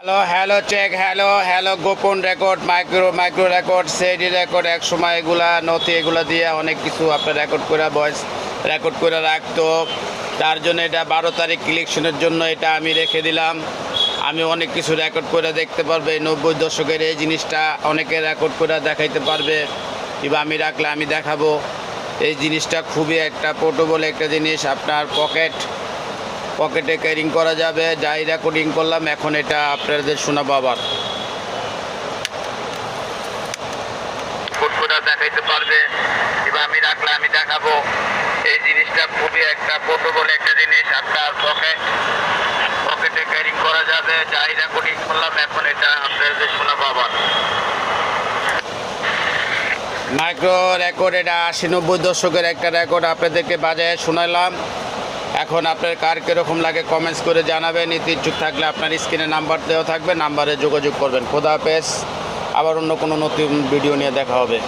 Hello hello check hello hello গোপন record micro record সেডি record এক সময় এগুলা নথি এগুলা দিয়ে অনেক কিছু আপনার রেকর্ড করে ভয়েস রেকর্ড করে রাখতো। তার জন্য এটা 12 তারিখ ইলেকশনের জন্য এটা আমি রেখে দিলাম। আমি অনেক কিছু রেকর্ড করে দেখতে পারবে। 90 দশকের এই জিনিসটা অনেকে রেকর্ড করে দেখাইতে পারবে, কিংবা আমি রাখলে আমি দেখাবো। এই জিনিসটা খুবই একটা পোর্টেবল একটা জিনিস, আপনার পকেটে ক্যারিং করা যাবে। যাই রেকর্ডিং করলাম এখন এটা আপনাদের শোনাবো আবার দেখাইতে পারবে, কিংবা আমি রাখলে আমি দেখাবো। এই জিনিসটা খুবই একটা পোর্টেবল একটা জিনিস, আপনার পকেটে ক্যারিং করা যাবে। যাই রেকর্ডিং করলাম এখন এটা আপনাদের শোনাবো আবার। মাইক্রো রেকর্ড এটা 80-90 দশকের একটা রেকর্ড আপনাদেরকে বাজায় শোনালাম। এখন আপনার কার কীরকম লাগে কমেন্টস করে জানাবেন। ইচ্ছুক থাকলে আপনার স্ক্রিনে নাম্বার দেওয়া থাকবে, নাম্বারে যোগাযোগ করবেন। খোদা হাফেজ, আবার অন্য কোনো নতুন ভিডিও নিয়ে দেখা হবে।